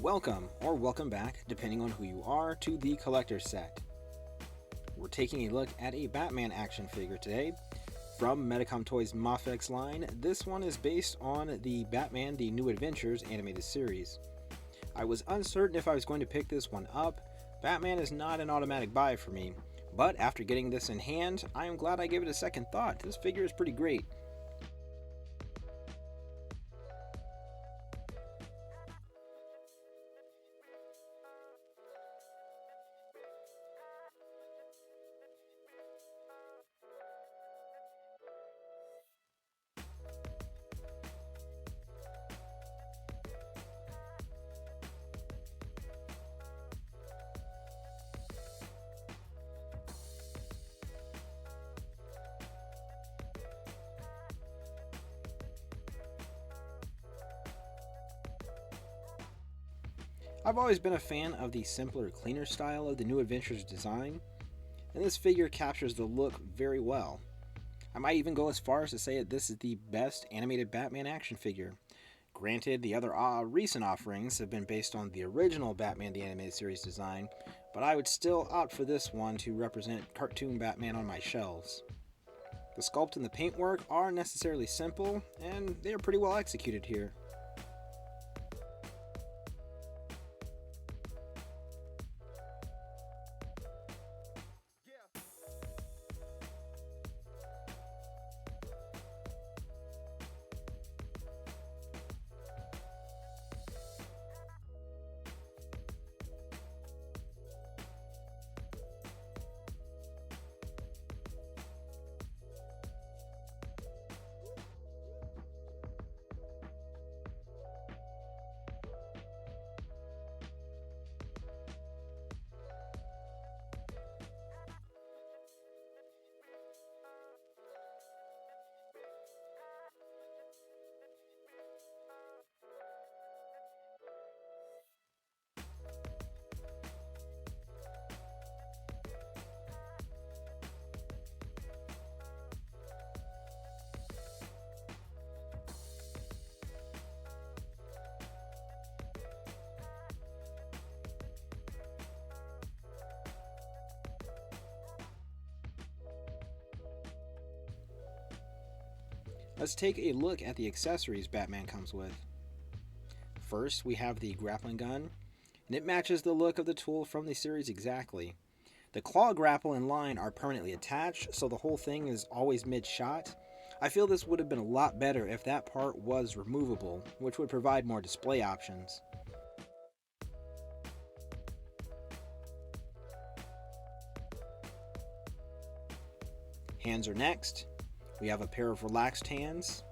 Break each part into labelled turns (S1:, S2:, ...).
S1: Welcome, or welcome back, depending on who you are, to the Collector Set. We're taking a look at a Batman action figure today from Medicom Toys' MAFEX line. This one is based on the Batman The New Adventures animated series. I was uncertain if I was going to pick this one up. Batman is not an automatic buy for me, but after getting this in hand, I am glad I gave it a second thought. This figure is pretty great. I've always been a fan of the simpler, cleaner style of the New Adventures design, and this figure captures the look very well. I might even go as far as to say that this is the best animated Batman action figure. Granted, the other recent offerings have been based on the original Batman the Animated Series design, but I would still opt for this one to represent cartoon Batman on my shelves. The sculpt and the paintwork are necessarily simple, and they are pretty well executed here. Let's take a look at the accessories Batman comes with. First, we have the grappling gun, and it matches the look of the tool from the series exactly. The claw grapple and line are permanently attached, so the whole thing is always mid-shot. I feel this would have been a lot better if that part was removable, which would provide more display options. Hands are next. We have a pair of relaxed hands.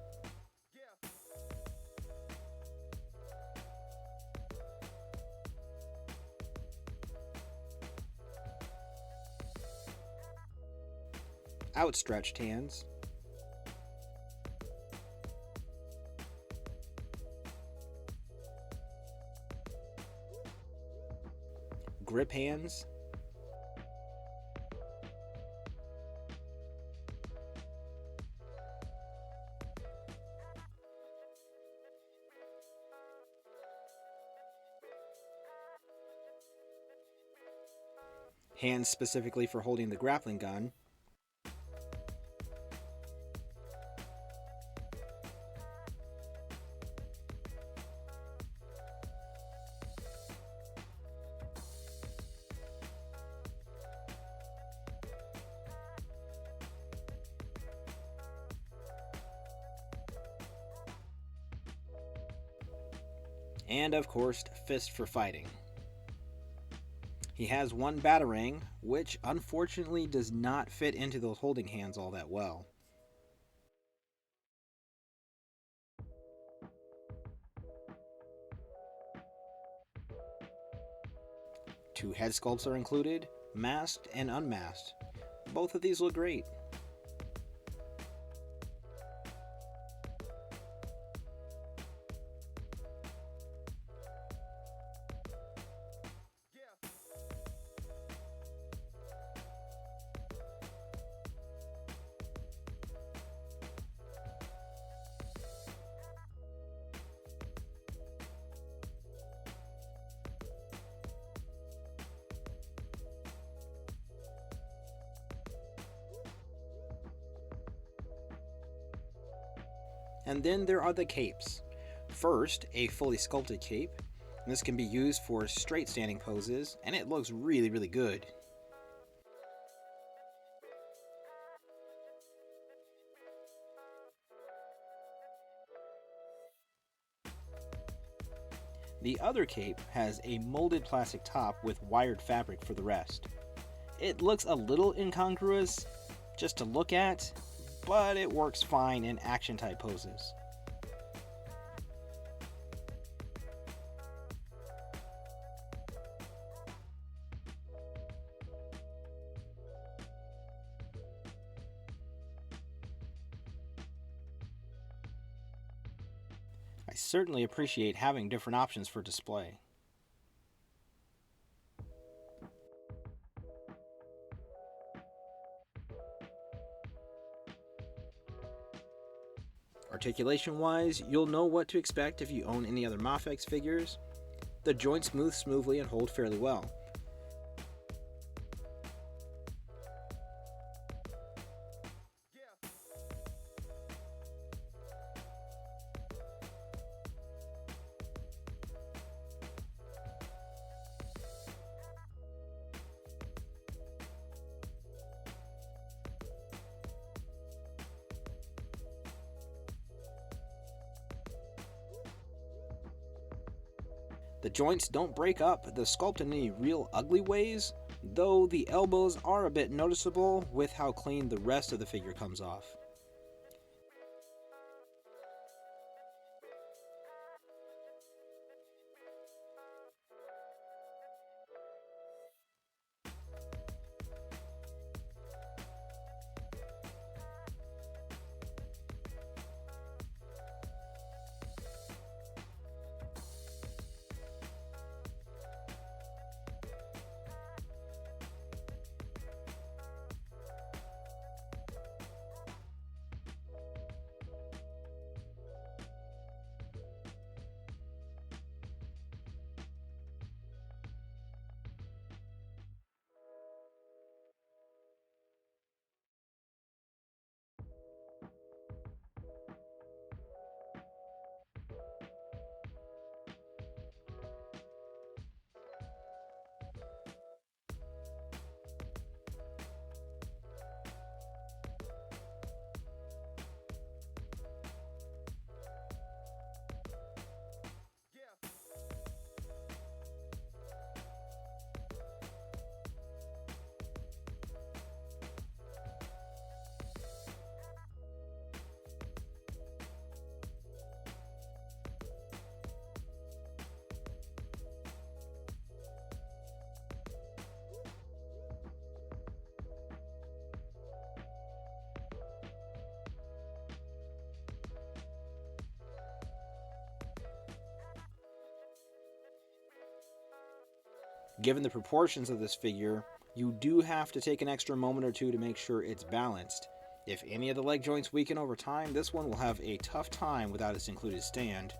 S1: Outstretched hands. Grip hands. Hands specifically for holding the grappling gun. And of course, fist for fighting. He has one batarang, which unfortunately does not fit into those holding hands all that well. Two head sculpts are included, masked and unmasked. Both of these look great. And then there are the capes. First, a fully sculpted cape. This can be used for straight standing poses, and it looks really, really good. The other cape has a molded plastic top with wired fabric for the rest. It looks a little incongruous just to look at, but it works fine in action type poses. I certainly appreciate having different options for display. Articulation wise, you'll know what to expect if you own any other MAFEX figures. The joints move smoothly and hold fairly well. The joints don't break up the sculpt in any real ugly ways, though the elbows are a bit noticeable with how clean the rest of the figure comes off. Given the proportions of this figure, you do have to take an extra moment or two to make sure it's balanced. If any of the leg joints weaken over time, this one will have a tough time without its included stand.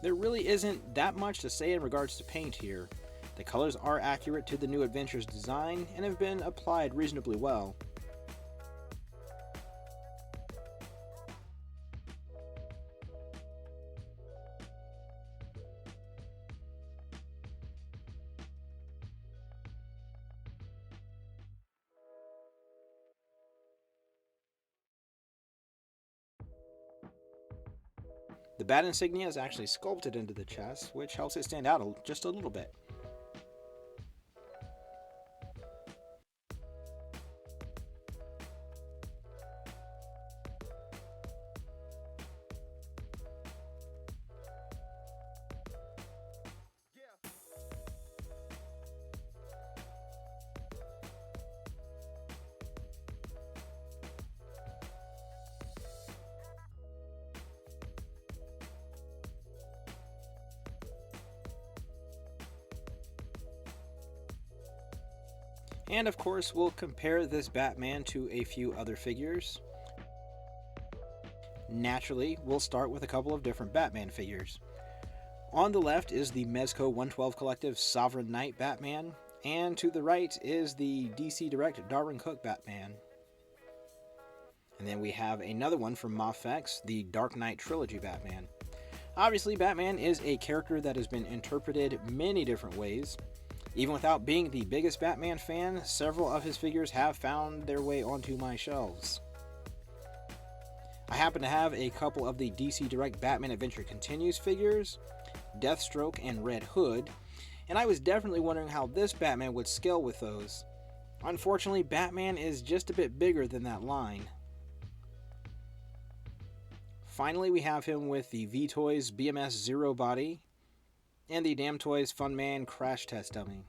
S1: There really isn't that much to say in regards to paint here. The colors are accurate to the New Adventures design and have been applied reasonably well. The bat insignia is actually sculpted into the chest, which helps it stand out just a little bit. And of course, we'll compare this Batman to a few other figures. Naturally, we'll start with a couple of different Batman figures. On the left is the Mezco 112 Collective Sovereign Knight Batman, and to the right is the DC Direct Darwin Cook Batman. And then we have another one from MAFEX, the Dark Knight Trilogy Batman. Obviously, Batman is a character that has been interpreted many different ways. Even without being the biggest Batman fan, several of his figures have found their way onto my shelves. I happen to have a couple of the DC Direct Batman Adventure Continues figures, Deathstroke and Red Hood, and I was definitely wondering how this Batman would scale with those. Unfortunately, Batman is just a bit bigger than that line. Finally, we have him with the V-Toys BMS Zero body and the Damn Toys Fun Man Crash Test Dummy.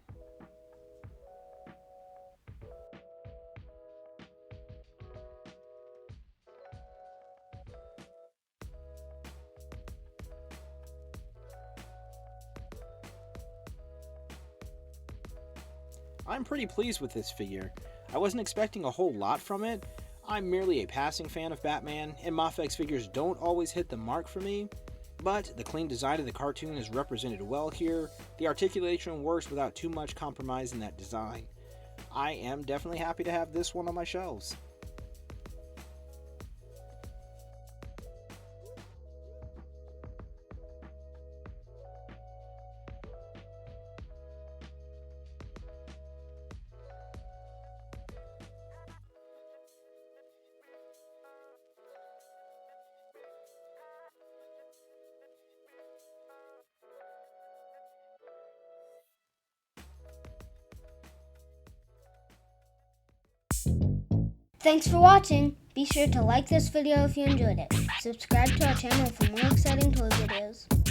S1: I'm pretty pleased with this figure. I wasn't expecting a whole lot from it. I'm merely a passing fan of Batman, and MAFEX figures don't always hit the mark for me, but the clean design of the cartoon is represented well here. The articulation works without too much compromise in that design. I am definitely happy to have this one on my shelves.
S2: Thanks for watching. Be sure to like this video if you enjoyed it. Subscribe to our channel for more exciting toy videos.